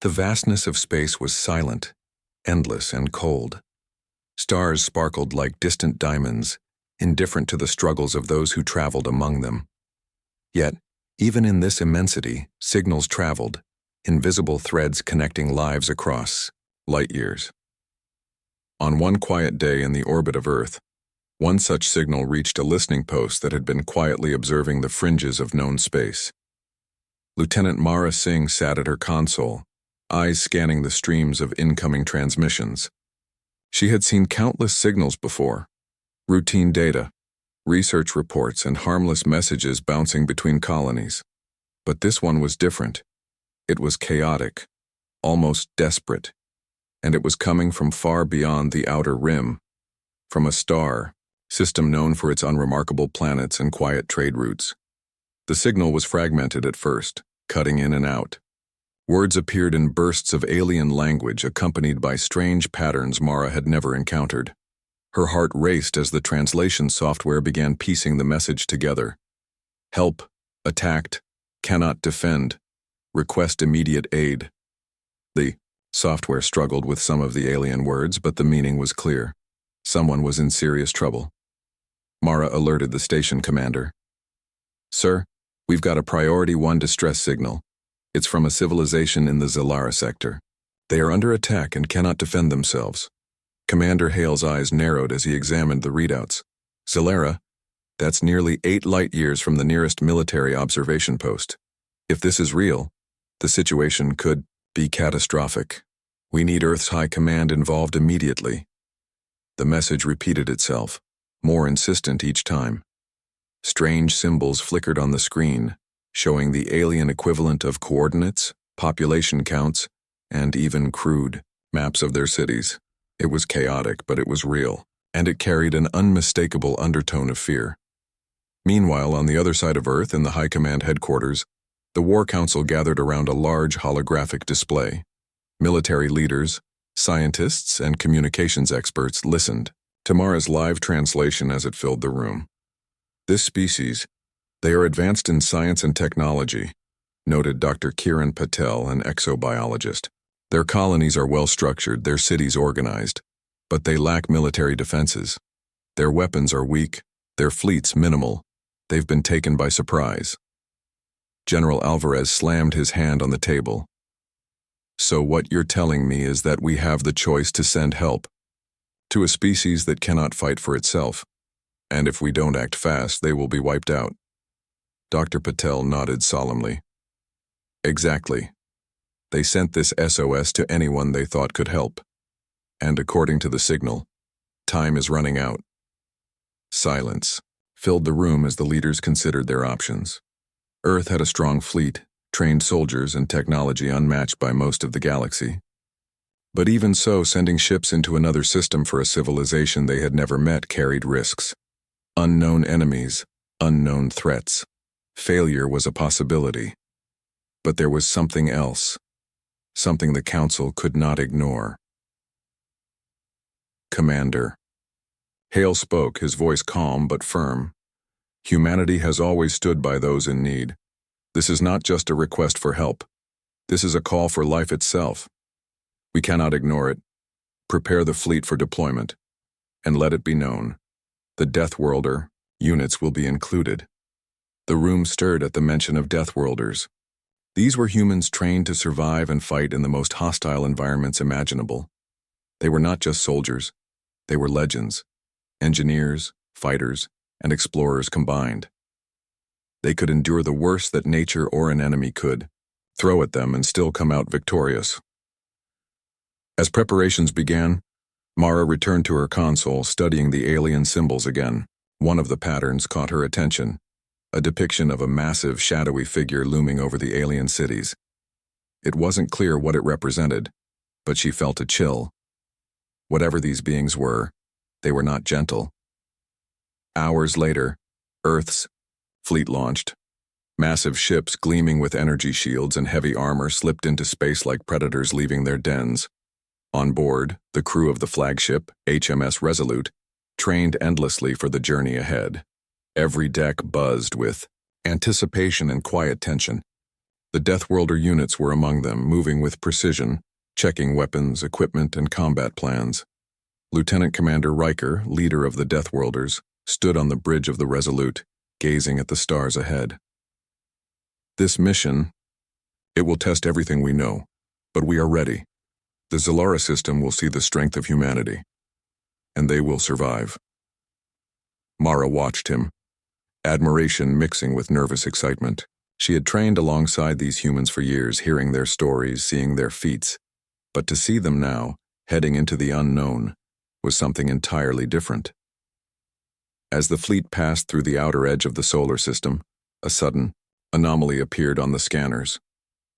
The vastness of space was silent, endless, and cold. Stars sparkled like distant diamonds, indifferent to the struggles of those who traveled among them. Yet, even in this immensity, signals traveled, invisible threads connecting lives across light years. On one quiet day in the orbit of Earth, one such signal reached a listening post that had been quietly observing the fringes of known space. Lieutenant Mara Singh sat at her console, eyes scanning the streams of incoming transmissions. She had seen countless signals before, routine data, research reports, and harmless messages bouncing between colonies. But this one was different. It was chaotic, almost desperate, and it was coming from far beyond the outer rim, from a star system known for its unremarkable planets and quiet trade routes. The signal was fragmented at first, cutting in and out. Words appeared in bursts of alien language accompanied by strange patterns Mara had never encountered. Her heart raced as the translation software began piecing the message together. Help, attacked, cannot defend, request immediate aid. The software struggled with some of the alien words, but the meaning was clear. Someone was in serious trouble. Mara alerted the station commander. "Sir, we've got a Priority 1 distress signal. It's from a civilization in the Zalara sector. They are under attack and cannot defend themselves." Commander Hale's eyes narrowed as he examined the readouts. Zalara? That's nearly 8 light years from the nearest military observation post. If this is real, the situation could be catastrophic. We need Earth's High Command involved immediately. The message repeated itself, more insistent each time. Strange symbols flickered on the screen, showing the alien equivalent of coordinates, population counts, and even crude maps of their cities. It was chaotic, but it was real, and it carried an unmistakable undertone of fear. Meanwhile, on the other side of Earth, in the High Command headquarters, the War Council gathered around a large holographic display. Military leaders, scientists, and communications experts listened to Mara's live translation as it filled the room. This species, they are advanced in science and technology, noted Dr. Kiran Patel, an exobiologist. Their colonies are well-structured, their cities organized, but they lack military defenses. Their weapons are weak, their fleets minimal. They've been taken by surprise. General Alvarez slammed his hand on the table. "So what you're telling me is that we have the choice to send help to a species that cannot fight for itself, and if we don't act fast, they will be wiped out." Dr. Patel nodded solemnly. "Exactly. They sent this SOS to anyone they thought could help. And according to the signal, time is running out." Silence filled the room as the leaders considered their options. Earth had a strong fleet, trained soldiers, and technology unmatched by most of the galaxy. But even so, sending ships into another system for a civilization they had never met carried risks. Unknown enemies, unknown threats. Failure was a possibility. But there was something else. Something the Council could not ignore. "Commander." Hale spoke, his voice calm but firm. "Humanity has always stood by those in need. This is not just a request for help. This is a call for life itself. We cannot ignore it. Prepare the fleet for deployment. And let it be known, the Deathworlder units will be included." The room stirred at the mention of Deathworlders. These were humans trained to survive and fight in the most hostile environments imaginable. They were not just soldiers. They were legends, engineers, fighters, and explorers combined. They could endure the worst that nature or an enemy could throw at them and still come out victorious. As preparations began, Mara returned to her console, studying the alien symbols again. One of the patterns caught her attention, a depiction of a massive, shadowy figure looming over the alien cities. It wasn't clear what it represented, but she felt a chill. Whatever these beings were, they were not gentle. Hours later, Earth's fleet launched. Massive ships gleaming with energy shields and heavy armor slipped into space like predators leaving their dens. On board, the crew of the flagship, HMS Resolute, trained endlessly for the journey ahead. Every deck buzzed with anticipation and quiet tension. The Deathworlder units were among them, moving with precision, checking weapons, equipment, and combat plans. Lieutenant Commander Riker, leader of the Deathworlders, stood on the bridge of the Resolute, gazing at the stars ahead. This mission, it will test everything we know, but we are ready. The Zillara system will see the strength of humanity, and they will survive. Mara watched him, admiration mixing with nervous excitement. She had trained alongside these humans for years, hearing their stories, seeing their feats, but to see them now, heading into the unknown, was something entirely different. As the fleet passed through the outer edge of the solar system, a sudden anomaly appeared on the scanners.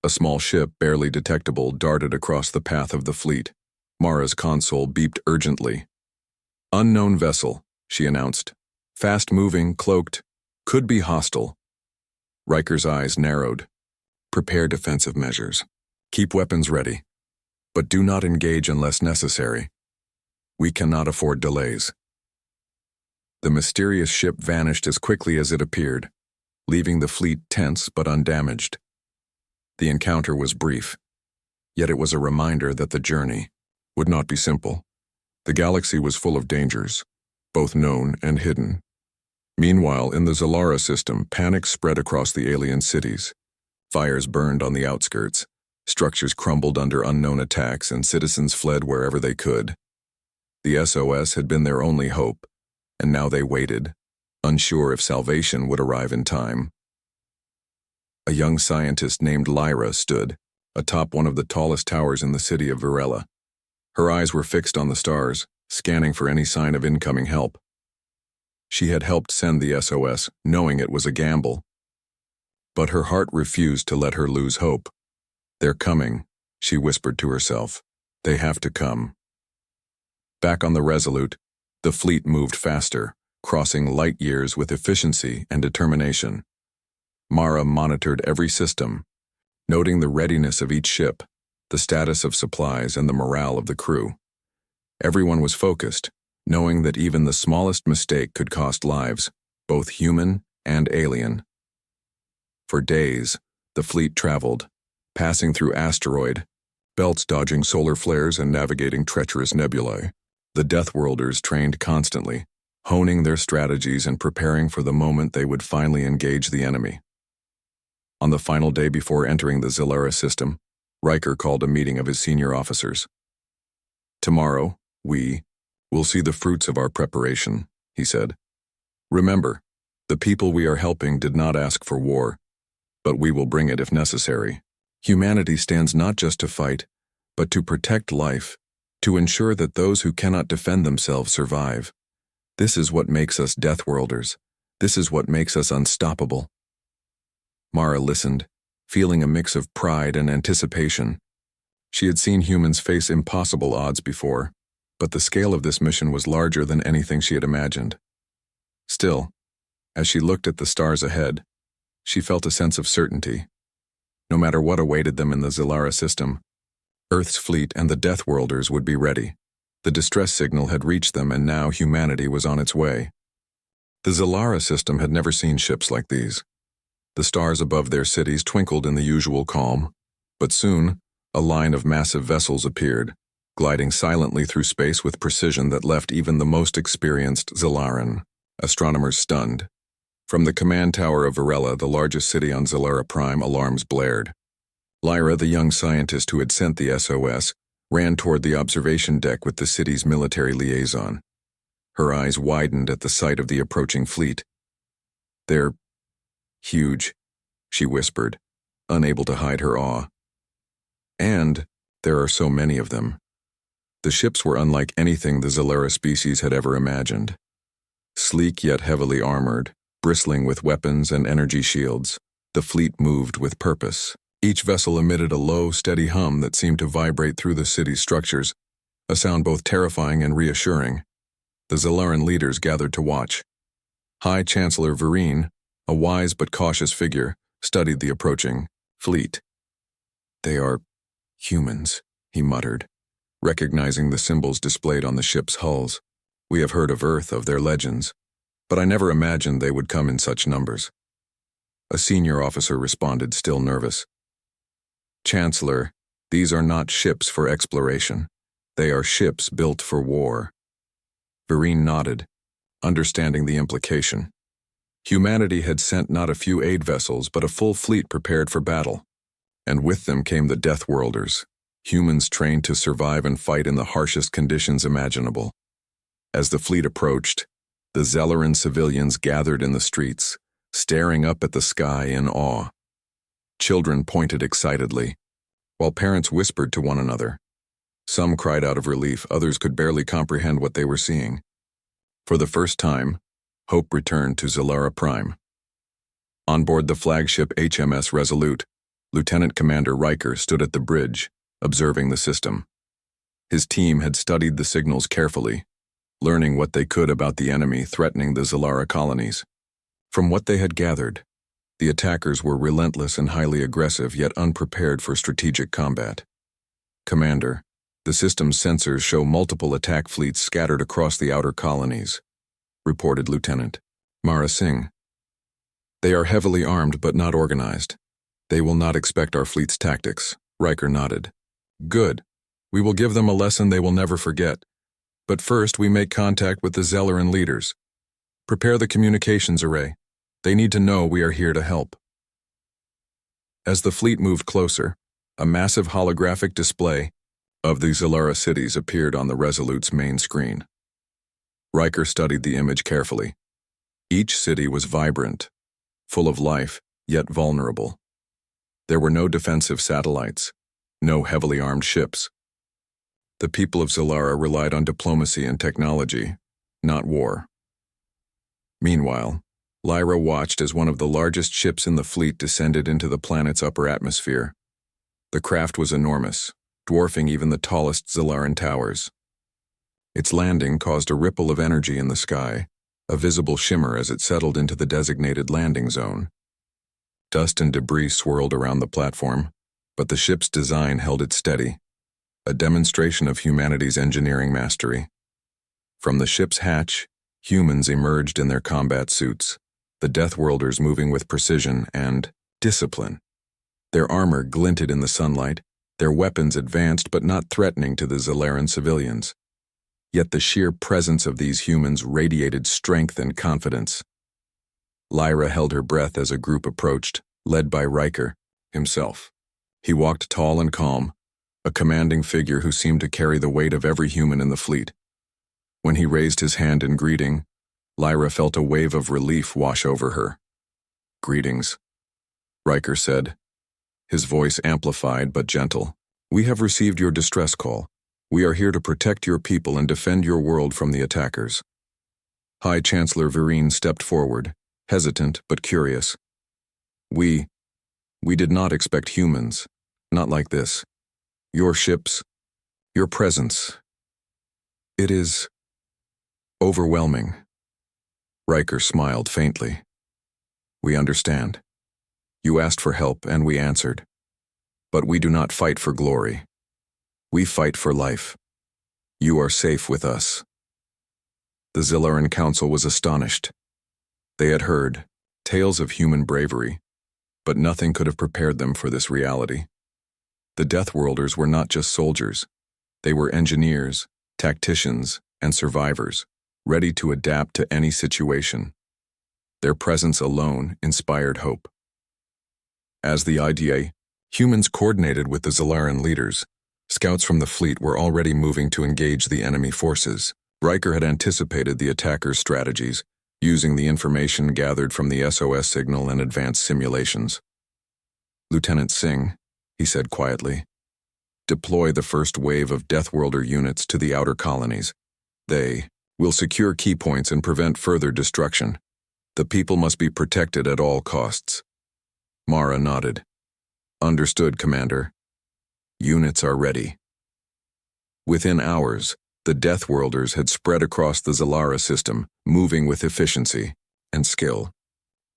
A small ship, barely detectable, darted across the path of the fleet. Mara's console beeped urgently. "Unknown vessel," she announced. "Fast-moving, cloaked, could be hostile." Riker's eyes narrowed. "Prepare defensive measures. Keep weapons ready. But do not engage unless necessary. We cannot afford delays." The mysterious ship vanished as quickly as it appeared, leaving the fleet tense but undamaged. The encounter was brief, yet it was a reminder that the journey would not be simple. The galaxy was full of dangers, both known and hidden. Meanwhile, in the Zillara system, panic spread across the alien cities. Fires burned on the outskirts, structures crumbled under unknown attacks, and citizens fled wherever they could. The SOS had been their only hope, and now they waited, unsure if salvation would arrive in time. A young scientist named Lyra stood atop one of the tallest towers in the city of Varela. Her eyes were fixed on the stars, scanning for any sign of incoming help. She had helped send the SOS, knowing it was a gamble. But her heart refused to let her lose hope. "They're coming," she whispered to herself. "They have to come." Back on the Resolute, the fleet moved faster, crossing light years with efficiency and determination. Mara monitored every system, noting the readiness of each ship, the status of supplies, and the morale of the crew. Everyone was focused, knowing that even the smallest mistake could cost lives, both human and alien. For days, the fleet traveled, passing through asteroid belts, dodging solar flares, and navigating treacherous nebulae. The Deathworlders trained constantly, honing their strategies and preparing for the moment they would finally engage the enemy. On the final day before entering the Zillara system, Riker called a meeting of his senior officers. "Tomorrow, we will see the fruits of our preparation," he said. "Remember, the people we are helping did not ask for war, but we will bring it if necessary. Humanity stands not just to fight, but to protect life, to ensure that those who cannot defend themselves survive. This is what makes us Deathworlders. This is what makes us unstoppable." Mara listened, feeling a mix of pride and anticipation. She had seen humans face impossible odds before, but the scale of this mission was larger than anything she had imagined. Still, as she looked at the stars ahead, she felt a sense of certainty. No matter what awaited them in the Zillara system, Earth's fleet and the Deathworlders would be ready. The distress signal had reached them, and now humanity was on its way. The Zillara system had never seen ships like these. The stars above their cities twinkled in the usual calm, but soon a line of massive vessels appeared, gliding silently through space with precision that left even the most experienced Zillaran astronomers stunned. From the command tower of Varela, the largest city on GalacticPrime, alarms blared. Lyra, the young scientist who had sent the SOS, ran toward the observation deck with the city's military liaison. Her eyes widened at the sight of the approaching fleet. "They're huge," she whispered, unable to hide her awe. "And there are so many of them." The ships were unlike anything the Zillara species had ever imagined. Sleek yet heavily armored, bristling with weapons and energy shields, the fleet moved with purpose. Each vessel emitted a low, steady hum that seemed to vibrate through the city's structures, a sound both terrifying and reassuring. The Zillaran leaders gathered to watch. High Chancellor Vereen, a wise but cautious figure, studied the approaching fleet. "They are humans," he muttered, recognizing the symbols displayed on the ship's hulls. "We have heard of Earth, of their legends, but I never imagined they would come in such numbers." A senior officer responded, still nervous. Chancellor, these are not ships for exploration. They are ships built for war. Vereen nodded, understanding the implication. Humanity had sent not a few aid vessels, but a full fleet prepared for battle. And with them came the Deathworlders, humans trained to survive and fight in the harshest conditions imaginable. As the fleet approached, the Zelleran civilians gathered in the streets, staring up at the sky in awe. Children pointed excitedly, while parents whispered to one another. Some cried out of relief, others could barely comprehend what they were seeing. For the first time, hope returned to GalacticPrime. On board the flagship HMS Resolute, Lieutenant Commander Riker stood at the bridge, observing the system. His team had studied the signals carefully, learning what they could about the enemy threatening the Zellara colonies. From what they had gathered, the attackers were relentless and highly aggressive, yet unprepared for strategic combat. Commander, the system's sensors show multiple attack fleets scattered across the outer colonies, reported Lieutenant Mara Singh. They are heavily armed but not organized. They will not expect our fleet's tactics, Riker nodded. Good. We will give them a lesson they will never forget. But first, we make contact with the Zelleran leaders. Prepare the communications array. They need to know we are here to help. As the fleet moved closer, a massive holographic display of the Zellara cities appeared on the Resolute's main screen. Riker studied the image carefully. Each city was vibrant, full of life, yet vulnerable. There were no defensive satellites, no heavily armed ships. The people of Zellara relied on diplomacy and technology, not war. Meanwhile, Lyra watched as one of the largest ships in the fleet descended into the planet's upper atmosphere. The craft was enormous, dwarfing even the tallest Zellaran towers. Its landing caused a ripple of energy in the sky, a visible shimmer as it settled into the designated landing zone. Dust and debris swirled around the platform, but the ship's design held it steady, a demonstration of humanity's engineering mastery. From the ship's hatch, humans emerged in their combat suits, the Deathworlders moving with precision and discipline. Their armor glinted in the sunlight, their weapons advanced but not threatening to the Zellaran civilians. Yet the sheer presence of these humans radiated strength and confidence. Lyra held her breath as a group approached, led by Riker himself. He walked tall and calm, a commanding figure who seemed to carry the weight of every human in the fleet. When he raised his hand in greeting, Lyra felt a wave of relief wash over her. Greetings, Riker said, his voice amplified but gentle. We have received your distress call. We are here to protect your people and defend your world from the attackers. High Chancellor Vereen stepped forward, hesitant but curious. We did not expect humans, not like this. Your ships, your presence. It is overwhelming. Riker smiled faintly. We understand. You asked for help and we answered. But we do not fight for glory. We fight for life. You are safe with us. The Zellaran Council was astonished. They had heard tales of human bravery, but nothing could have prepared them for this reality. The Deathworlders were not just soldiers. They were engineers, tacticians, and survivors, ready to adapt to any situation. Their presence alone inspired hope. As the IDA, humans coordinated with the Zellaran leaders. Scouts from the fleet were already moving to engage the enemy forces. Riker had anticipated the attackers' strategies, using the information gathered from the SOS signal and advanced simulations. Lieutenant Singh, he said quietly, deploy the first wave of Deathworlder units to the outer colonies. They will secure key points and prevent further destruction. The people must be protected at all costs. Mara nodded. Understood, Commander. Units are ready. Within hours, the Deathworlders had spread across the Zellara system, moving with efficiency and skill.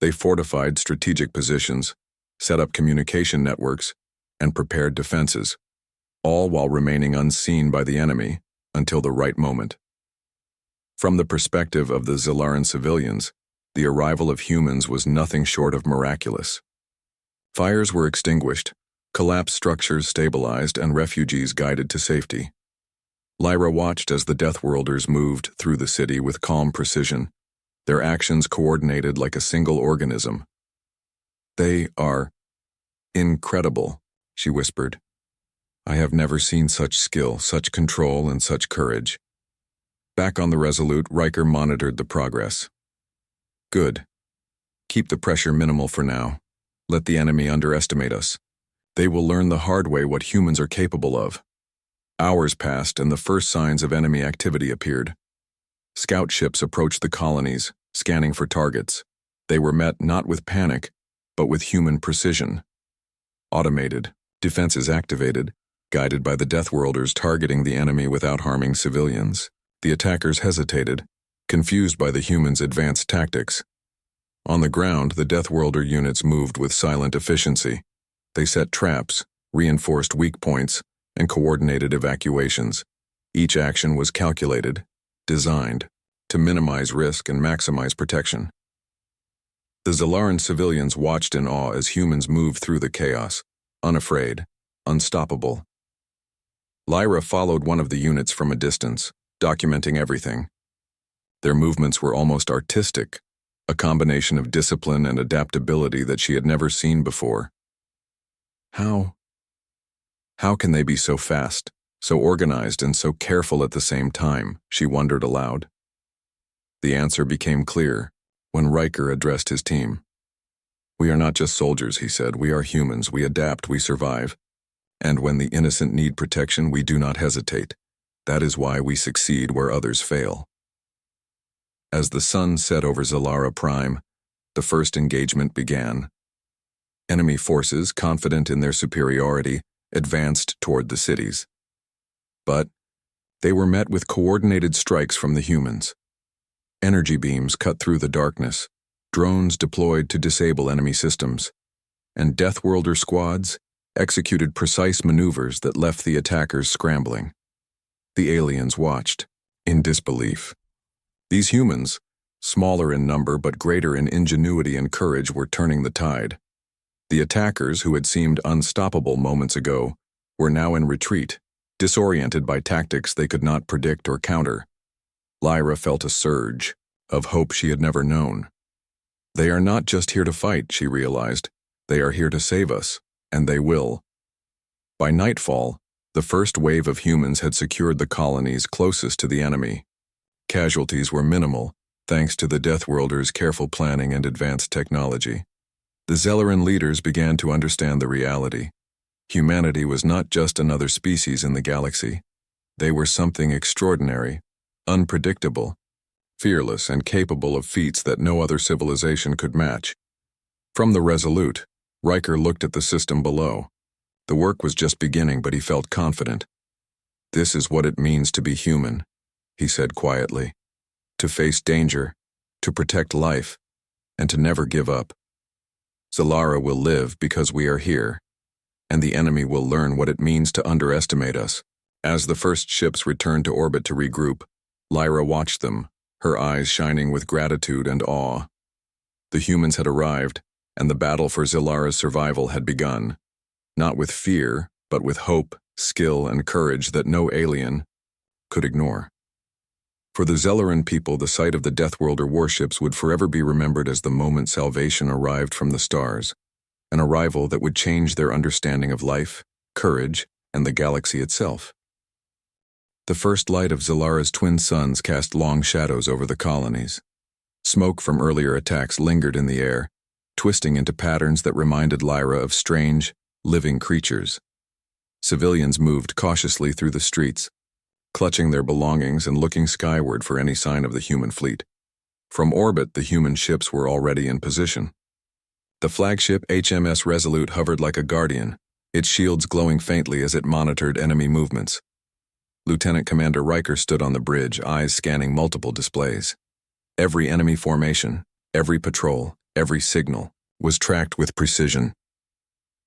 They fortified strategic positions, set up communication networks, and prepared defenses, all while remaining unseen by the enemy until the right moment. From the perspective of the Zellaran civilians, the arrival of humans was nothing short of miraculous. Fires were extinguished, Collapsed structures stabilized and refugees guided to safety. Lyra watched as the Deathworlders moved through the city with calm precision, their actions coordinated like a single organism. "They are incredible," she whispered. "I have never seen such skill, such control, and such courage." Back on the Resolute, Riker monitored the progress. "Good. Keep the pressure minimal for now. Let the enemy underestimate us. They will learn the hard way what humans are capable of." Hours passed and the first signs of enemy activity appeared. Scout ships approached the colonies, scanning for targets. They were met not with panic, but with human precision. Automated, defenses activated, guided by the Deathworlders targeting the enemy without harming civilians. The attackers hesitated, confused by the humans' advanced tactics. On the ground, the Deathworlder units moved with silent efficiency. They set traps, reinforced weak points, and coordinated evacuations. Each action was calculated, designed, to minimize risk and maximize protection. The Zelaran civilians watched in awe as humans moved through the chaos, unafraid, unstoppable. Lyra followed one of the units from a distance, documenting everything. Their movements were almost artistic, a combination of discipline and adaptability that she had never seen before. How can they be so fast, so organized, and so careful at the same time? She wondered aloud. The answer became clear when Riker addressed his team. "We are not just soldiers," he said. "We are humans. We adapt, we survive. And when the innocent need protection, we do not hesitate. That is why we succeed where others fail." As the sun set over Zalara Prime, the first engagement began. Enemy forces, confident in their superiority, advanced toward the cities. But they were met with coordinated strikes from the humans. Energy beams cut through the darkness, drones deployed to disable enemy systems, and Deathworlder squads executed precise maneuvers that left the attackers scrambling. The aliens watched, in disbelief. These humans, smaller in number but greater in ingenuity and courage, were turning the tide. The attackers, who had seemed unstoppable moments ago, were now in retreat, disoriented by tactics they could not predict or counter. Lyra felt a surge of hope she had never known. They are not just here to fight, she realized. They are here to save us, and they will. By nightfall, the first wave of humans had secured the colonies closest to the enemy. Casualties were minimal, thanks to the Deathworlders' careful planning and advanced technology. The Zelaran leaders began to understand the reality. Humanity was not just another species in the galaxy. They were something extraordinary, unpredictable, fearless, and capable of feats that no other civilization could match. From the Resolute, Riker looked at the system below. The work was just beginning, but he felt confident. "This is what it means to be human," he said quietly. "To face danger, to protect life, and to never give up. Zalara will live because we are here, and the enemy will learn what it means to underestimate us." As the first ships returned to orbit to regroup, Lyra watched them, her eyes shining with gratitude and awe. The humans had arrived, and the battle for Zalara's survival had begun, not with fear, but with hope, skill, and courage that no alien could ignore. For the Zelaran people, the sight of the Deathworlder warships would forever be remembered as the moment salvation arrived from the stars, an arrival that would change their understanding of life, courage, and the galaxy itself. The first light of Zalara's twin suns cast long shadows over the colonies. Smoke from earlier attacks lingered in the air, twisting into patterns that reminded Lyra of strange, living creatures. Civilians moved cautiously through the streets, clutching their belongings and looking skyward for any sign of the human fleet. From orbit, the human ships were already in position. The flagship HMS Resolute hovered like a guardian, its shields glowing faintly as it monitored enemy movements. Lieutenant Commander Riker stood on the bridge, eyes scanning multiple displays. Every enemy formation, every patrol, every signal was tracked with precision.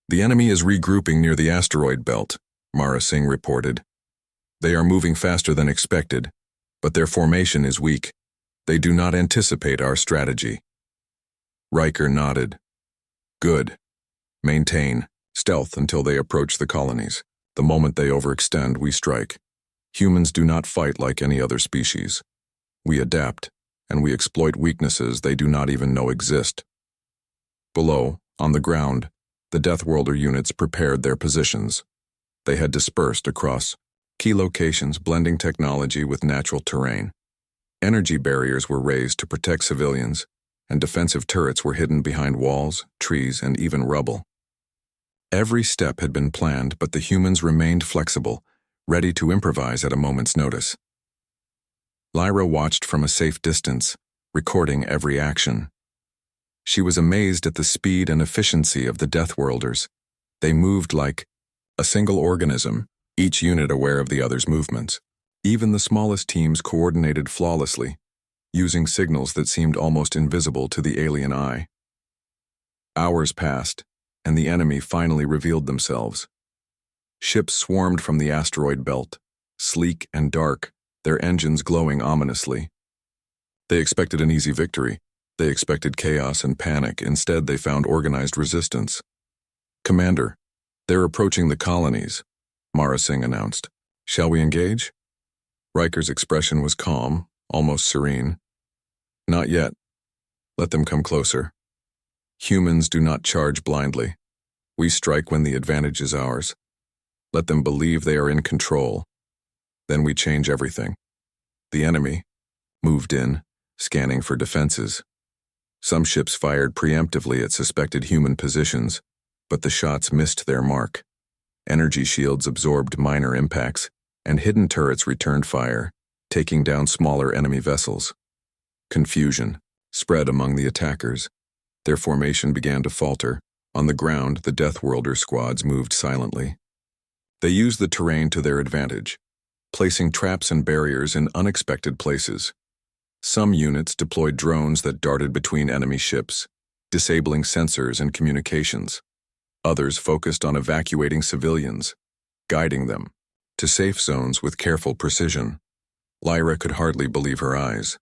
"The enemy is regrouping near the asteroid belt," Mara Singh reported. "They are moving faster than expected, but their formation is weak. They do not anticipate our strategy." Riker nodded. "Good. Maintain. Stealth until they approach the colonies. The moment they overextend, we strike. Humans do not fight like any other species. We adapt, and we exploit weaknesses they do not even know exist. Below, on the ground, the Deathworlder units prepared their positions. They had dispersed across key locations, blending technology with natural terrain. Energy barriers were raised to protect civilians, and defensive turrets were hidden behind walls, trees, and even rubble. Every step had been planned, but the humans remained flexible, ready to improvise at a moment's notice. Lyra watched from a safe distance, recording every action. She was amazed at the speed and efficiency of the Deathworlders. They moved like a single organism, each unit aware of the other's movements. Even the smallest teams coordinated flawlessly, using signals that seemed almost invisible to the alien eye. Hours passed, and the enemy finally revealed themselves. Ships swarmed from the asteroid belt, sleek and dark, their engines glowing ominously. They expected an easy victory. They expected chaos and panic. Instead, they found organized resistance. "Commander, they're approaching the colonies," Mara Singh announced. "Shall we engage?" Riker's expression was calm, almost serene. "Not yet. Let them come closer. Humans do not charge blindly. We strike when the advantage is ours. Let them believe they are in control. Then we change everything." The enemy moved in, scanning for defenses. Some ships fired preemptively at suspected human positions, but the shots missed their mark. Energy shields absorbed minor impacts, and hidden turrets returned fire, taking down smaller enemy vessels. Confusion spread among the attackers. Their formation began to falter. On the ground, the Deathworlder squads moved silently. They used the terrain to their advantage, placing traps and barriers in unexpected places. Some units deployed drones that darted between enemy ships, disabling sensors and communications. Others focused on evacuating civilians, guiding them to safe zones with careful precision. Lyra could hardly believe her eyes.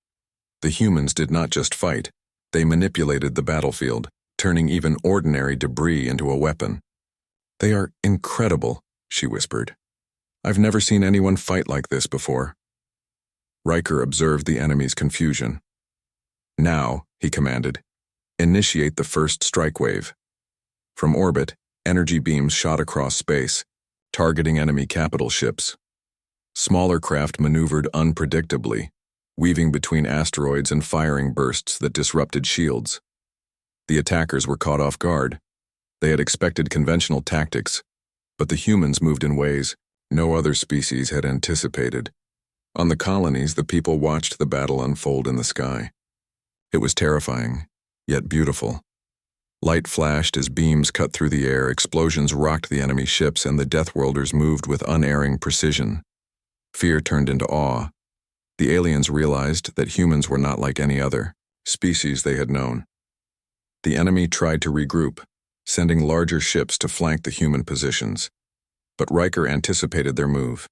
The humans did not just fight, they manipulated the battlefield, turning even ordinary debris into a weapon. "They are incredible," she whispered. "I've never seen anyone fight like this before." Riker observed the enemy's confusion. "Now," he commanded, "initiate the first strike wave." From orbit, energy beams shot across space, targeting enemy capital ships. Smaller craft maneuvered unpredictably, weaving between asteroids and firing bursts that disrupted shields. The attackers were caught off guard. They had expected conventional tactics, but the humans moved in ways no other species had anticipated. On the colonies, the people watched the battle unfold in the sky. It was terrifying, yet beautiful. Light flashed as beams cut through the air, explosions rocked the enemy ships, and the Deathworlders moved with unerring precision. Fear turned into awe. The aliens realized that humans were not like any other species they had known. The enemy tried to regroup, sending larger ships to flank the human positions. But Riker anticipated their move.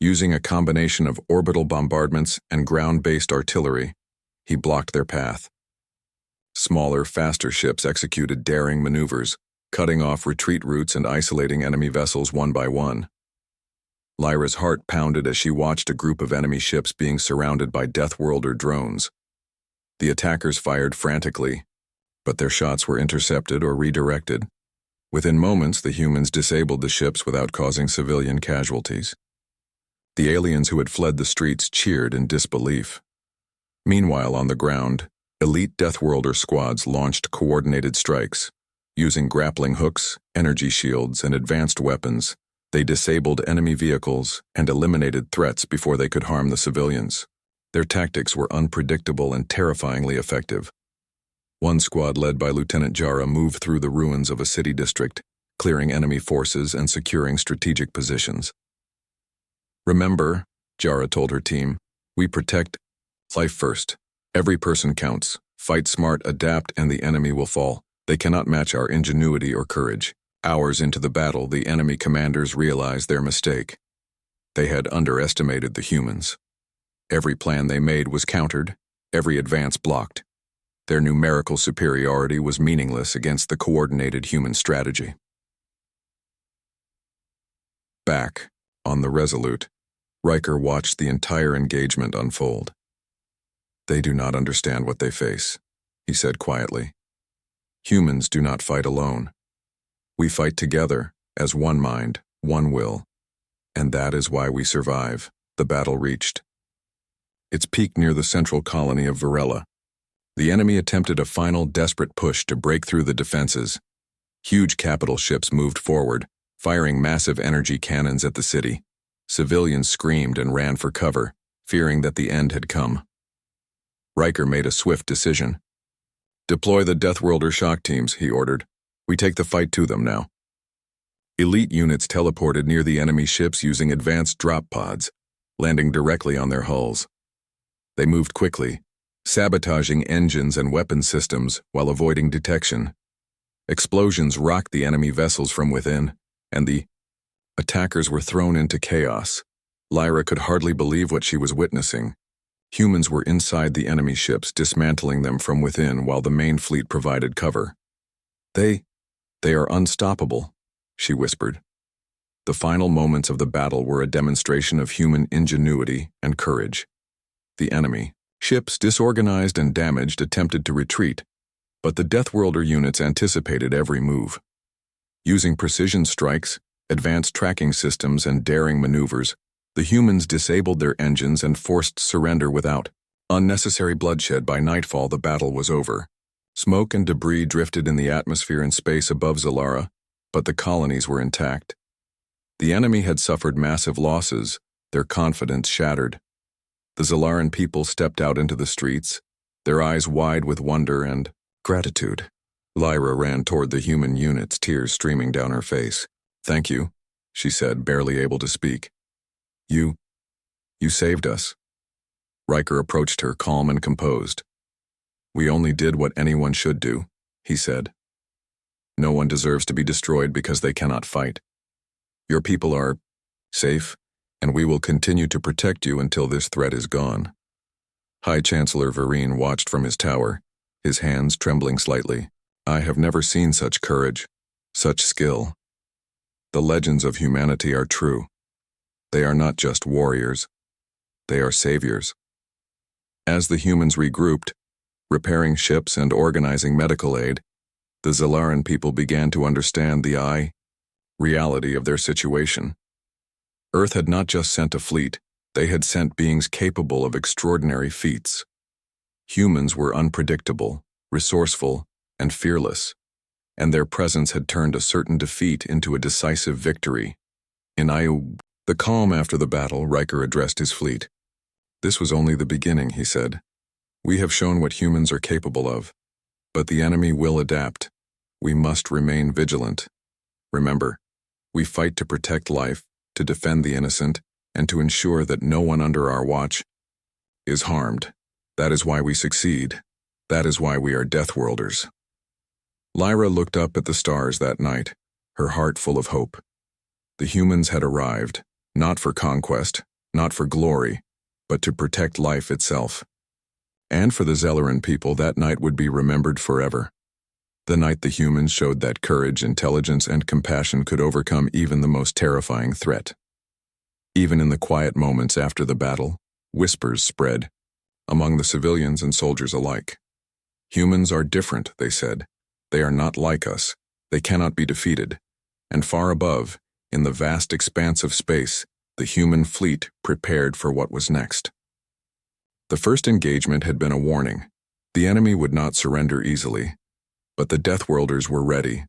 Using a combination of orbital bombardments and ground-based artillery, he blocked their path. Smaller, faster ships executed daring maneuvers, cutting off retreat routes and isolating enemy vessels one by one. Lyra's heart pounded as she watched a group of enemy ships being surrounded by Deathworlder drones. The attackers fired frantically, but their shots were intercepted or redirected. Within moments, the humans disabled the ships without causing civilian casualties. The aliens who had fled the streets cheered in disbelief. Meanwhile, on the ground, elite Deathworlder squads launched coordinated strikes. Using grappling hooks, energy shields, and advanced weapons, they disabled enemy vehicles and eliminated threats before they could harm the civilians. Their tactics were unpredictable and terrifyingly effective. One squad led by Lieutenant Jara moved through the ruins of a city district, clearing enemy forces and securing strategic positions. "Remember," Jara told her team, "we protect life first. Every person counts. Fight smart, adapt, and the enemy will fall. They cannot match our ingenuity or courage." Hours into the battle, the enemy commanders realized their mistake. They had underestimated the humans. Every plan they made was countered, every advance blocked. Their numerical superiority was meaningless against the coordinated human strategy. Back, on the Resolute, Riker watched the entire engagement unfold. "They do not understand what they face," he said quietly. "Humans do not fight alone. We fight together, as one mind, one will. And that is why we survive." The battle reached its peak near the central colony of Varela. The enemy attempted a final desperate push to break through the defenses. Huge capital ships moved forward, firing massive energy cannons at the city. Civilians screamed and ran for cover, fearing that the end had come. Riker made a swift decision. "Deploy the Deathworlder shock teams," he ordered. "We take the fight to them now." Elite units teleported near the enemy ships using advanced drop pods, landing directly on their hulls. They moved quickly, sabotaging engines and weapon systems while avoiding detection. Explosions rocked the enemy vessels from within, and the attackers were thrown into chaos. Lyra could hardly believe what she was witnessing. Humans were inside the enemy ships, dismantling them from within while the main fleet provided cover. They are unstoppable," she whispered. The final moments of the battle were a demonstration of human ingenuity and courage. The enemy ships, disorganized and damaged, attempted to retreat, but the Deathworlder units anticipated every move. Using precision strikes, advanced tracking systems, and daring maneuvers, the humans disabled their engines and forced surrender without unnecessary bloodshed. By nightfall, the battle was over. Smoke and debris drifted in the atmosphere and space above Zalara, but the colonies were intact. The enemy had suffered massive losses, their confidence shattered. The Zalaran people stepped out into the streets, their eyes wide with wonder and gratitude. Lyra ran toward the human units, tears streaming down her face. "Thank you," she said, barely able to speak. You saved us." Riker approached her, calm and composed. "We only did what anyone should do," he said. "No one deserves to be destroyed because they cannot fight. Your people are safe, and we will continue to protect you until this threat is gone." High Chancellor Vereen watched from his tower, his hands trembling slightly. "I have never seen such courage, such skill. The legends of humanity are true. They are not just warriors. They are saviors." As the humans regrouped, repairing ships and organizing medical aid, the Zalaran people began to understand the reality of their situation. Earth had not just sent a fleet, they had sent beings capable of extraordinary feats. Humans were unpredictable, resourceful, and fearless, and their presence had turned a certain defeat into a decisive victory. In the calm after the battle, Riker addressed his fleet. "This was only the beginning," he said. "We have shown what humans are capable of, but the enemy will adapt. We must remain vigilant. Remember, we fight to protect life, to defend the innocent, and to ensure that no one under our watch is harmed. That is why we succeed. That is why we are Deathworlders." Lyra looked up at the stars that night, her heart full of hope. The humans had arrived, not for conquest, not for glory, but to protect life itself. And for the Zalaran people, that night would be remembered forever. The night the humans showed that courage, intelligence, and compassion could overcome even the most terrifying threat. Even in the quiet moments after the battle, whispers spread among the civilians and soldiers alike. "Humans are different," they said. "They are not like us. They cannot be defeated." And far above, in the vast expanse of space, the human fleet prepared for what was next. The first engagement had been a warning. The enemy would not surrender easily. But the Deathworlders were ready.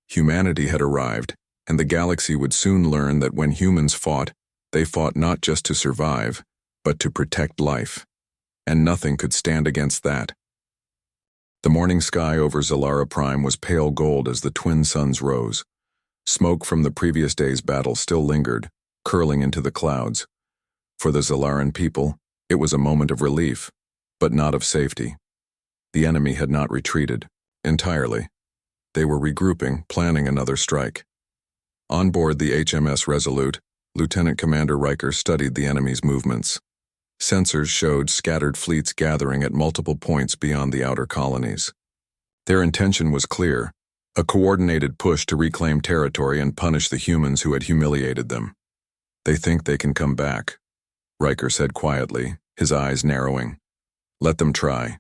Humanity had arrived, and the galaxy would soon learn that when humans fought, they fought not just to survive, but to protect life. And nothing could stand against that. The morning sky over Zalara Prime was pale gold as the twin suns rose. Smoke from the previous day's battle still lingered, curling into the clouds. For the Zalaran people, it was a moment of relief, but not of safety. The enemy had not retreated entirely. They were regrouping, planning another strike. On board the HMS Resolute, Lieutenant Commander Riker studied the enemy's movements. Sensors showed scattered fleets gathering at multiple points beyond the outer colonies. Their intention was clear: A coordinated push to reclaim territory and punish the humans who had humiliated them. They think they can come back, Riker said quietly, his eyes narrowing. Let them try.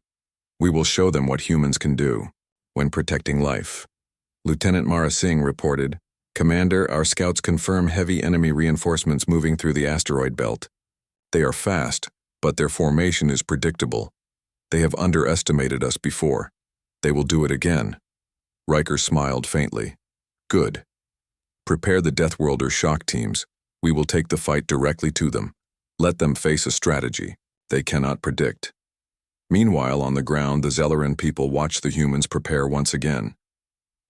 We will show them what humans can do when protecting life. Lieutenant Mara Singh reported, Commander, our scouts confirm heavy enemy reinforcements moving through the asteroid belt. They are fast, but their formation is predictable. They have underestimated us before. They will do it again. Riker smiled faintly. Good. Prepare the Deathworlder shock teams. We will take the fight directly to them. Let them face a strategy they cannot predict. Meanwhile, on the ground, the Zelleran people watched the humans prepare once again.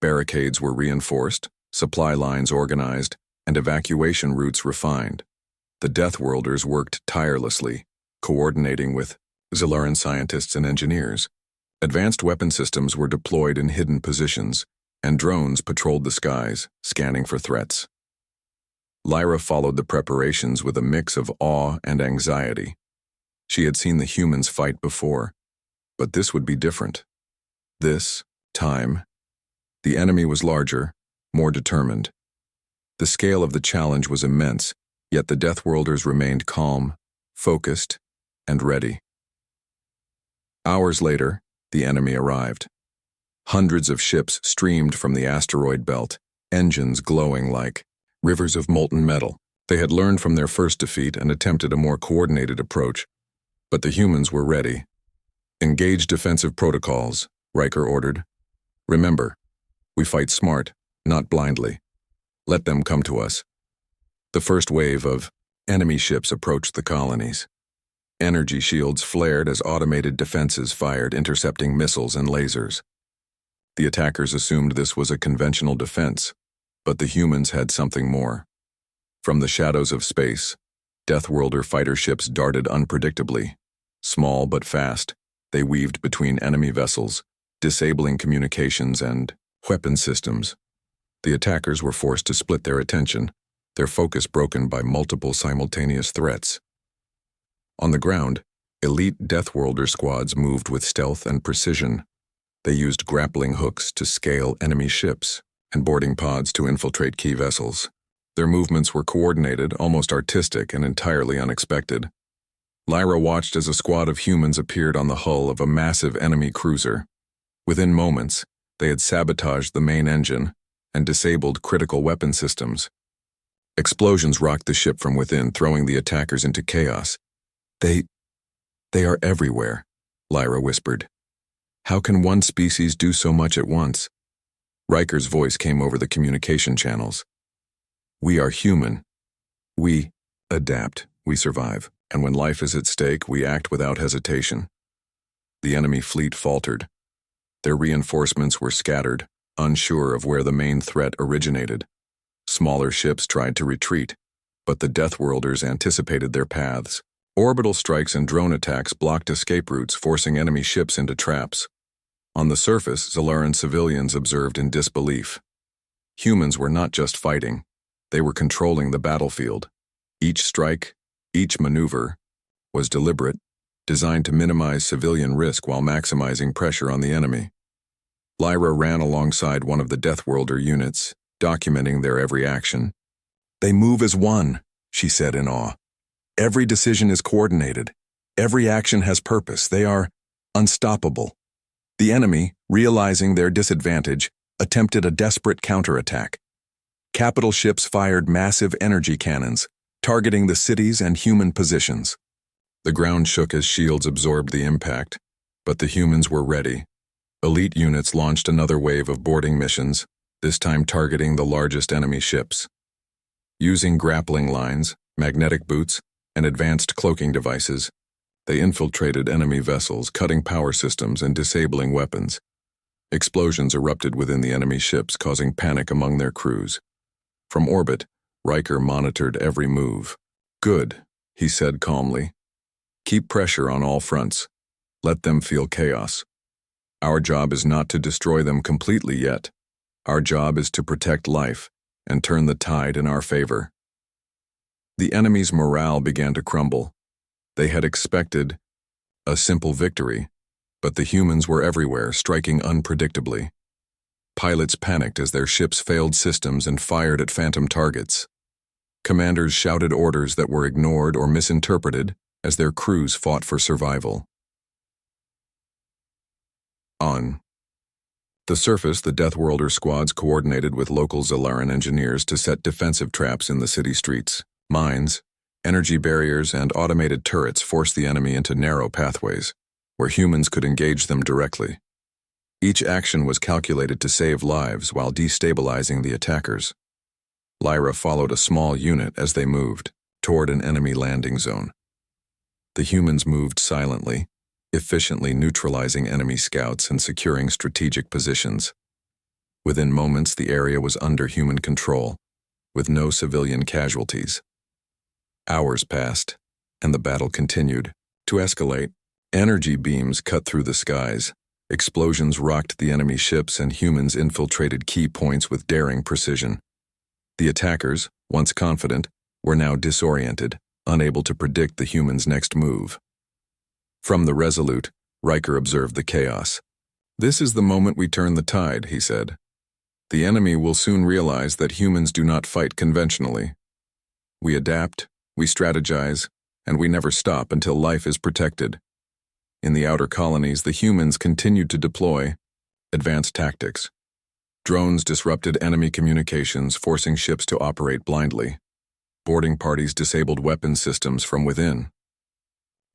Barricades were reinforced, supply lines organized, and evacuation routes refined. The Deathworlders worked tirelessly, coordinating with Zelleran scientists and engineers. Advanced weapon systems were deployed in hidden positions, and drones patrolled the skies, scanning for threats. Lyra followed the preparations with a mix of awe and anxiety. She had seen the humans fight before, but this would be different. This time, the enemy was larger, more determined. The scale of the challenge was immense, yet the Deathworlders remained calm, focused, and ready. Hours later, the enemy arrived. Hundreds of ships streamed from the asteroid belt, engines glowing like rivers of molten metal. They had learned from their first defeat and attempted a more coordinated approach, but the humans were ready. Engage defensive protocols, Riker ordered. Remember, we fight smart, not blindly. Let them come to us. The first wave of enemy ships approached the colonies. Energy shields flared as automated defenses fired, intercepting missiles and lasers. The attackers assumed this was a conventional defense, but the humans had something more. From the shadows of space, Deathworlder fighter ships darted unpredictably. Small but fast, they weaved between enemy vessels, disabling communications and weapon systems. The attackers were forced to split their attention, their focus broken by multiple simultaneous threats. On the ground, elite Deathworlder squads moved with stealth and precision. They used grappling hooks to scale enemy ships and boarding pods to infiltrate key vessels. Their movements were coordinated, almost artistic, and entirely unexpected. Lyra watched as a squad of humans appeared on the hull of a massive enemy cruiser. Within moments, they had sabotaged the main engine and disabled critical weapon systems. Explosions rocked the ship from within, throwing the attackers into chaos. They are everywhere, Lyra whispered. How can one species do so much at once? Riker's voice came over the communication channels. We are human. We adapt, we survive, and when life is at stake, we act without hesitation. The enemy fleet faltered. Their reinforcements were scattered, unsure of where the main threat originated. Smaller ships tried to retreat, but the Deathworlders anticipated their paths. Orbital strikes and drone attacks blocked escape routes, forcing enemy ships into traps. On the surface, Zelleran civilians observed in disbelief. Humans were not just fighting, they were controlling the battlefield. Each strike, each maneuver, was deliberate, designed to minimize civilian risk while maximizing pressure on the enemy. Lyra ran alongside one of the Deathworlder units, documenting their every action. They move as one, she said in awe. Every decision is coordinated. Every action has purpose. They are unstoppable. The enemy, realizing their disadvantage, attempted a desperate counterattack. Capital ships fired massive energy cannons, targeting the cities and human positions. The ground shook as shields absorbed the impact, but the humans were ready. Elite units launched another wave of boarding missions, this time targeting the largest enemy ships. Using grappling lines, magnetic boots, and advanced cloaking devices, they infiltrated enemy vessels, cutting power systems and disabling weapons. Explosions erupted within the enemy ships, causing panic among their crews. From orbit, Riker monitored every move. Good, he said calmly. Keep pressure on all fronts. Let them feel chaos. Our job is not to destroy them completely yet. Our job is to protect life and turn the tide in our favor. The enemy's morale began to crumble. They had expected a simple victory, but the humans were everywhere, striking unpredictably. Pilots panicked as their ships failed systems and fired at phantom targets. Commanders shouted orders that were ignored or misinterpreted as their crews fought for survival. On the surface, the Deathworlder squads coordinated with local Zalaran engineers to set defensive traps in the city streets. Mines, energy barriers, and automated turrets forced the enemy into narrow pathways, where humans could engage them directly. Each action was calculated to save lives while destabilizing the attackers. Lyra followed a small unit as they moved toward an enemy landing zone. The humans moved silently, efficiently neutralizing enemy scouts and securing strategic positions. Within moments, the area was under human control, with no civilian casualties. Hours passed, and the battle continued to escalate. Energy beams cut through the skies. Explosions rocked the enemy ships, and humans infiltrated key points with daring precision. The attackers, once confident, were now disoriented, unable to predict the humans' next move. From the Resolute, Riker observed the chaos. "This is the moment we turn the tide," he said. "The enemy will soon realize that humans do not fight conventionally. We adapt, we strategize, and we never stop until life is protected." In the outer colonies, the humans continued to deploy advanced tactics. Drones disrupted enemy communications, forcing ships to operate blindly. Boarding parties disabled weapon systems from within.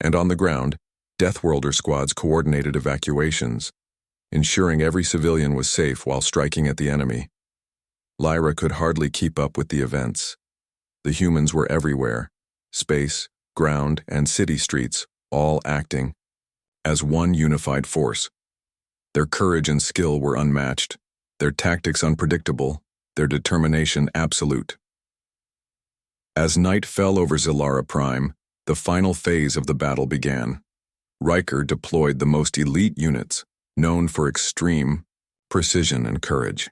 And on the ground, Deathworlder squads coordinated evacuations, ensuring every civilian was safe while striking at the enemy. Lyra could hardly keep up with the events. The humans were everywhere, space, ground, and city streets, all acting as one unified force. Their courage and skill were unmatched, their tactics unpredictable, their determination absolute. As night fell over Zalara Prime, the final phase of the battle began. Riker deployed the most elite units, known for extreme precision and courage.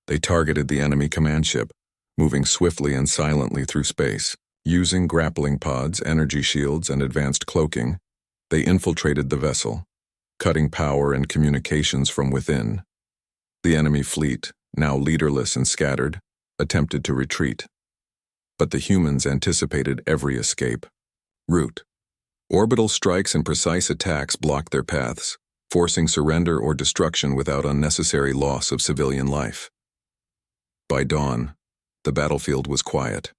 They targeted the enemy command ship, moving swiftly and silently through space. Using grappling pods, energy shields, and advanced cloaking, they infiltrated the vessel, cutting power and communications from within. The enemy fleet, now leaderless and scattered, attempted to retreat. But the humans anticipated every escape route. Orbital strikes and precise attacks blocked their paths, forcing surrender or destruction without unnecessary loss of civilian life. By dawn, the battlefield was quiet.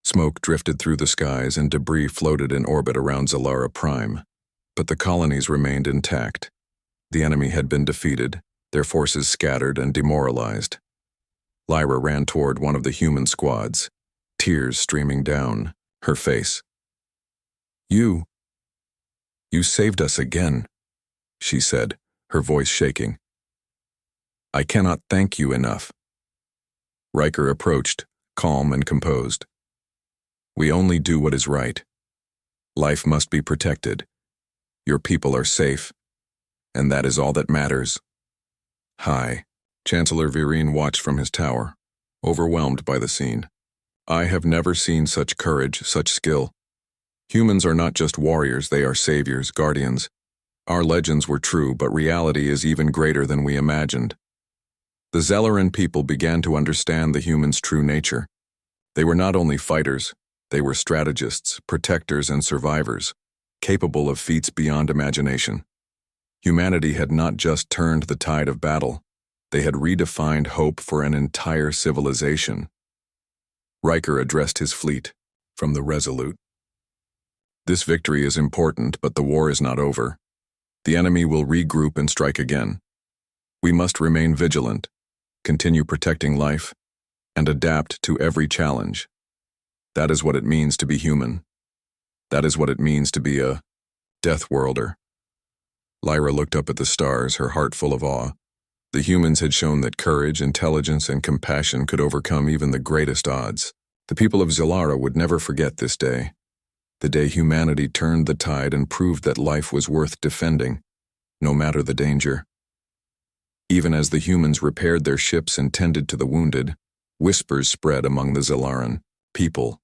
Smoke drifted through the skies and debris floated in orbit around Zalara Prime. But the colonies remained intact. The enemy had been defeated, their forces scattered and demoralized. Lyra ran toward one of the human squads, tears streaming down her face. You saved us again," she said, her voice shaking. "I cannot thank you enough." Riker approached, calm and composed. "We only do what is right. Life must be protected. Your people are safe, and that is all that matters." "Hi." Chancellor Virine watched from his tower, overwhelmed by the scene. "I have never seen such courage, such skill. Humans are not just warriors, they are saviors, guardians. Our legends were true, but reality is even greater than we imagined." The Zalaran people began to understand the humans' true nature. They were not only fighters, they were strategists, protectors, and survivors, capable of feats beyond imagination. Humanity had not just turned the tide of battle, they had redefined hope for an entire civilization. Riker addressed his fleet from the Resolute. "This victory is important, but the war is not over. The enemy will regroup and strike again. We must remain vigilant, continue protecting life, and adapt to every challenge. That is what it means to be human. That is what it means to be a Deathworlder." Lyra looked up at the stars, her heart full of awe. The humans had shown that courage, intelligence, and compassion could overcome even the greatest odds. The people of Zalara would never forget this day. The day humanity turned the tide and proved that life was worth defending, no matter the danger. Even as the humans repaired their ships and tended to the wounded, whispers spread among the Zalaran people.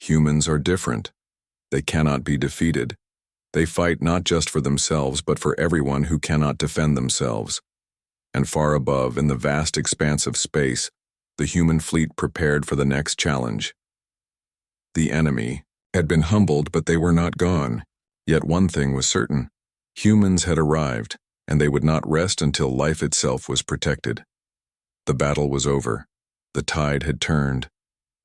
Humans are different. They cannot be defeated. They fight not just for themselves, but for everyone who cannot defend themselves. and far above, in the vast expanse of space, the human fleet prepared for the next challenge. The enemy had been humbled, but they were not gone. Yet one thing was certain: humans had arrived, and they would not rest until life itself was protected. The battle was over. The tide had turned,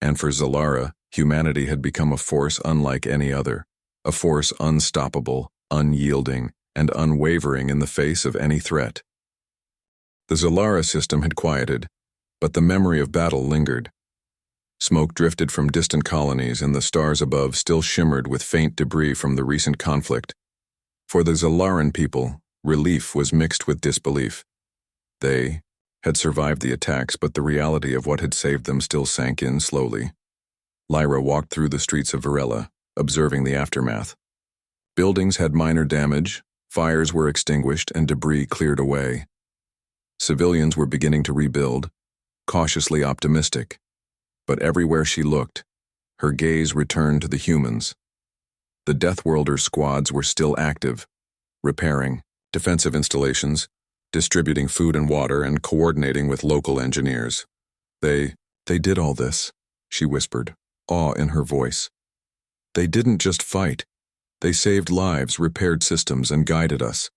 and for Zalara, humanity had become a force unlike any other, a force unstoppable, unyielding, and unwavering in the face of any threat. The Zalara system had quieted, but the memory of battle lingered. Smoke drifted from distant colonies, and the stars above still shimmered with faint debris from the recent conflict. For the Zalaran people, relief was mixed with disbelief. They had survived the attacks, but the reality of what had saved them still sank in slowly. Lyra walked through the streets of Varela, observing the aftermath. Buildings had minor damage, fires were extinguished, and debris cleared away. Civilians were beginning to rebuild, cautiously optimistic. But everywhere she looked, her gaze returned to the humans. The Deathworlder squads were still active, repairing defensive installations, distributing food and water, and coordinating with local engineers. They did all this, she whispered, awe in her voice. They didn't just fight. They saved lives, repaired systems, and guided us.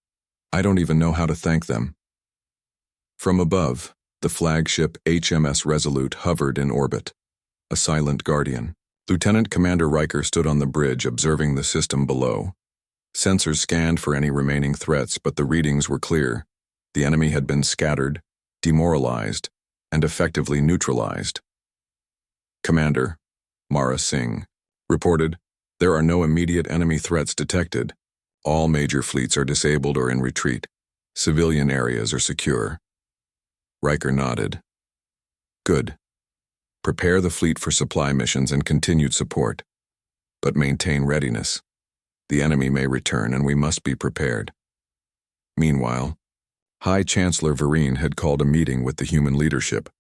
I don't even know how to thank them. From above, the flagship HMS Resolute hovered in orbit, a silent guardian. Lieutenant Commander Riker stood on the bridge, observing the system below. Sensors scanned for any remaining threats, but the readings were clear. The enemy had been scattered, demoralized, and effectively neutralized. Commander, Mara Singh, reported, "There are no immediate enemy threats detected. All major fleets are disabled or in retreat. Civilian areas are secure." Riker nodded. "Good. Prepare the fleet for supply missions and continued support. But maintain readiness. The enemy may return, and we must be prepared." Meanwhile, High Chancellor Vereen had called a meeting with the human leadership.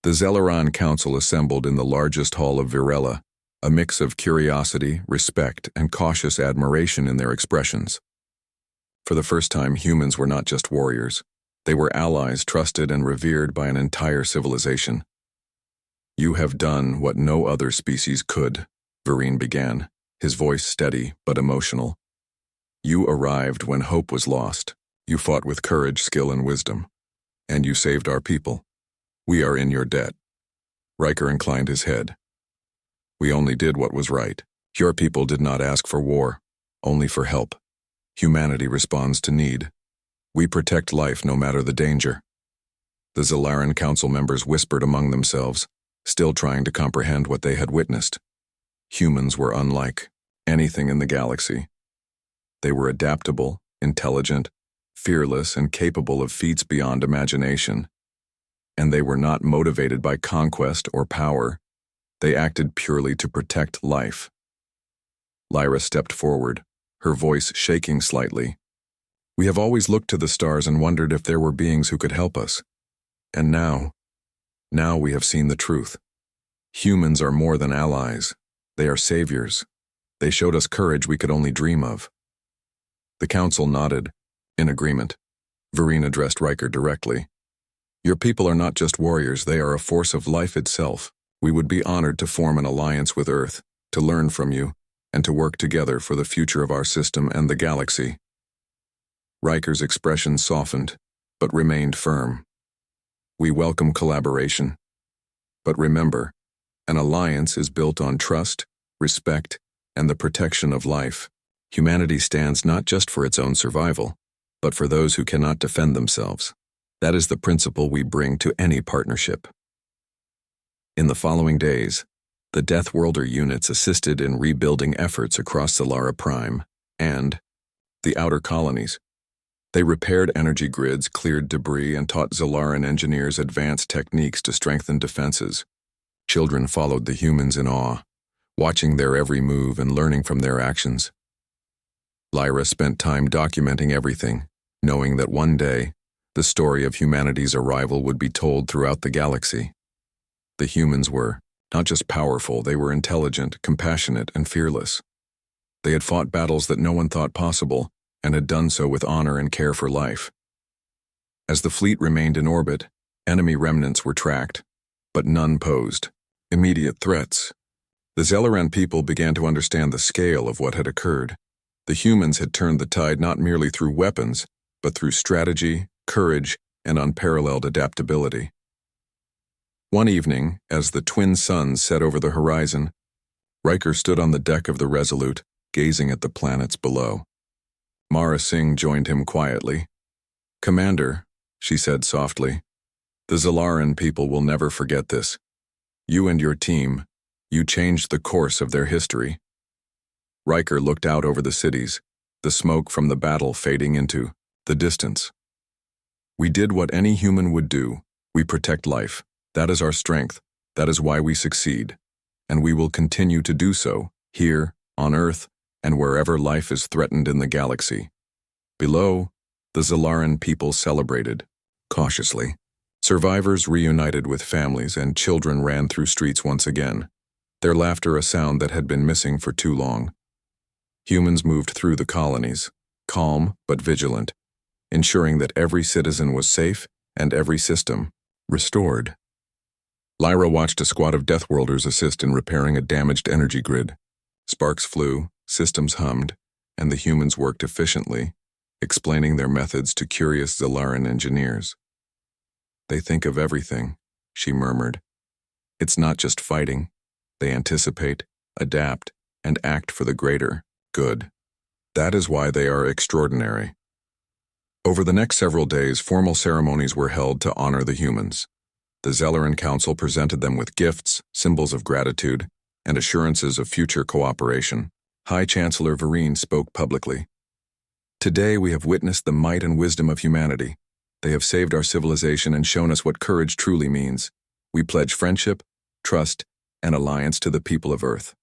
The Zelaran Council assembled in the largest hall of Virela, a mix of curiosity, respect, and cautious admiration in their expressions. For the first time, humans were not just warriors. They were allies trusted and revered by an entire civilization. "You have done what no other species could," Vereen began, his voice steady but emotional. "You arrived when hope was lost. You fought with courage, skill, and wisdom. And you saved our people. We are in your debt." Riker inclined his head. "We only did what was right. Your people did not ask for war, only for help. Humanity responds to need. We protect life no matter the danger." The Zelaran Council members whispered among themselves, still trying to comprehend what they had witnessed. Humans were unlike anything in the galaxy. They were adaptable, intelligent, fearless, and capable of feats beyond imagination. And they were not motivated by conquest or power. They acted purely to protect life. Lyra stepped forward, her voice shaking slightly. "We have always looked to the stars and wondered if there were beings who could help us. And now we have seen the truth. Humans are more than allies. They are saviors. They showed us courage we could only dream of." The council nodded, in agreement. Vereen addressed Riker directly. "Your people are not just warriors, they are a force of life itself. We would be honored to form an alliance with Earth, to learn from you, and to work together for the future of our system and the galaxy." Riker's expression softened, but remained firm. "We welcome collaboration. But remember, an alliance is built on trust, respect, and the protection of life. Humanity stands not just for its own survival, but for those who cannot defend themselves. That is the principle we bring to any partnership." In the following days, the Deathworlder units assisted in rebuilding efforts across Zalara Prime and the outer colonies. They repaired energy grids, cleared debris, and taught Zalaran engineers advanced techniques to strengthen defenses. Children followed the humans in awe, watching their every move and learning from their actions. Lyra spent time documenting everything, knowing that one day, the story of humanity's arrival would be told throughout the galaxy. The humans were not just powerful, they were intelligent, compassionate, and fearless. They had fought battles that no one thought possible, and had done so with honor and care for life. As the fleet remained in orbit, enemy remnants were tracked, but none posed immediate threats. The Zelaran people began to understand the scale of what had occurred. The humans had turned the tide not merely through weapons, but through strategy, courage, and unparalleled adaptability. One evening, as the twin suns set over the horizon, Riker stood on the deck of the Resolute, gazing at the planets below. Mara Singh joined him quietly. "Commander," she said softly, "the Zelaran people will never forget this. You and your team, you changed the course of their history." Riker looked out over the cities, the smoke from the battle fading into the distance. "We did what any human would do. We protect life. That is our strength. That is why we succeed. And we will continue to do so, here, on Earth, and wherever life is threatened in the galaxy." Below, the Zelaran people celebrated, cautiously. Survivors reunited with families and children ran through streets once again, their laughter a sound that had been missing for too long. Humans moved through the colonies, calm but vigilant, ensuring that every citizen was safe and every system restored. Lyra watched a squad of Deathworlders assist in repairing a damaged energy grid. Sparks flew, systems hummed, and the humans worked efficiently, explaining their methods to curious Zelaran engineers. "They think of everything," she murmured. "It's not just fighting. They anticipate, adapt, and act for the greater good. That is why they are extraordinary." Over the next several days, formal ceremonies were held to honor the humans. The Zelaran Council presented them with gifts, symbols of gratitude, and assurances of future cooperation. High Chancellor Vereen spoke publicly. "Today we have witnessed the might and wisdom of humanity. They have saved our civilization and shown us what courage truly means. We pledge friendship, trust, and alliance to the people of Earth."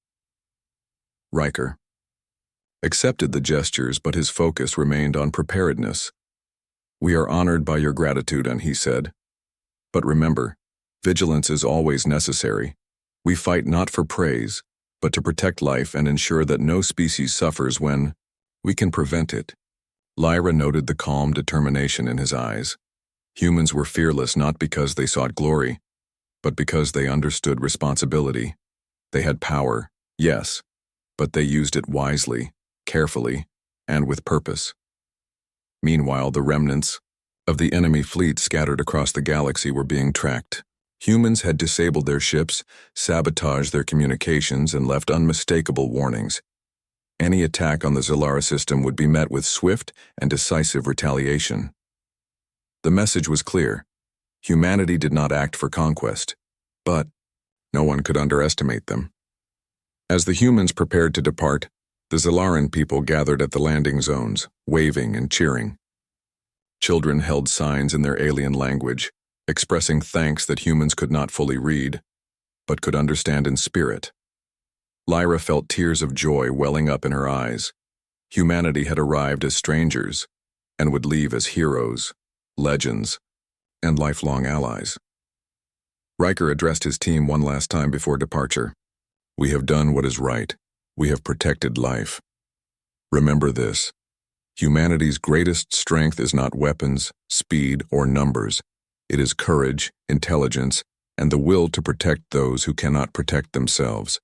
Riker accepted the gestures, but his focus remained on preparedness. "We are honored by your gratitude," and he said. "But remember, vigilance is always necessary. We fight not for praise, but to protect life and ensure that no species suffers when we can prevent it." Lyra noted the calm determination in his eyes. Humans were fearless not because they sought glory, but because they understood responsibility. They had power, yes, but they used it wisely, carefully, and with purpose. Meanwhile, the remnants of the enemy fleet scattered across the galaxy were being tracked. Humans had disabled their ships, sabotaged their communications, and left unmistakable warnings. Any attack on the Zelara system would be met with swift and decisive retaliation. The message was clear. Humanity did not act for conquest, but no one could underestimate them. As the humans prepared to depart, the Zelaran people gathered at the landing zones, waving and cheering. Children held signs in their alien language, expressing thanks that humans could not fully read, but could understand in spirit. Lyra felt tears of joy welling up in her eyes. Humanity had arrived as strangers, and would leave as heroes, legends, and lifelong allies. Riker addressed his team one last time before departure. "We have done what is right. We have protected life. Remember this. Humanity's greatest strength is not weapons, speed, or numbers. It is courage, intelligence, and the will to protect those who cannot protect themselves.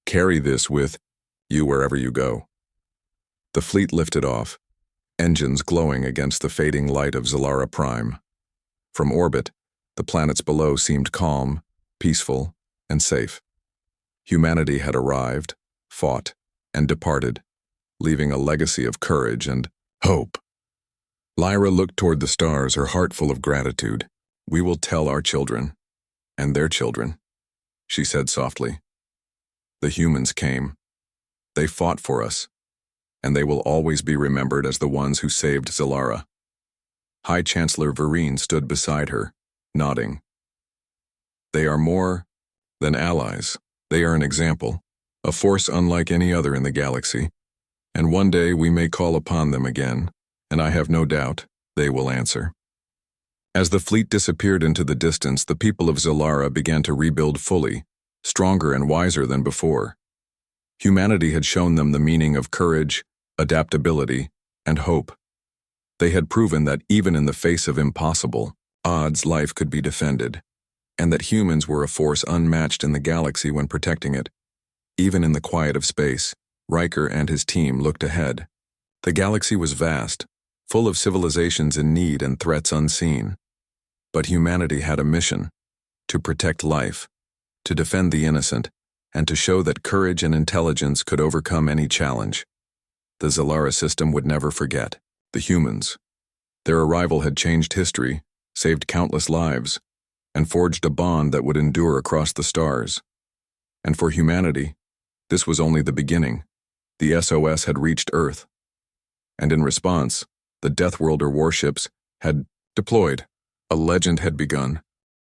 Carry this with you wherever you go." The fleet lifted off, engines glowing against the fading light of Zelara Prime. From orbit, the planets below seemed calm, peaceful, and safe. Humanity had arrived, fought, and departed, leaving a legacy of courage and hope. Lyra looked toward the stars, her heart full of gratitude. "We will tell our children, and their children," she said softly. "The humans came. They fought for us, and they will always be remembered as the ones who saved Zelara." High Chancellor Vereen stood beside her, nodding. "They are more than allies. They are an example, a force unlike any other in the galaxy. And one day we may call upon them again, and I have no doubt they will answer." As the fleet disappeared into the distance, the people of Zelara began to rebuild fully, stronger and wiser than before. Humanity had shown them the meaning of courage, adaptability, and hope. They had proven that even in the face of impossible odds, life could be defended, and that humans were a force unmatched in the galaxy when protecting it. Even in the quiet of space, Riker and his team looked ahead. The galaxy was vast, full of civilizations in need and threats unseen. But humanity had a mission: to protect life, to defend the innocent, and to show that courage and intelligence could overcome any challenge. The Zalara system would never forget the humans. Their arrival had changed history, saved countless lives, and forged a bond that would endure across the stars. And for humanity, this was only the beginning. The SOS had reached Earth. And in response, the Deathworlder Warships had deployed. A legend had begun,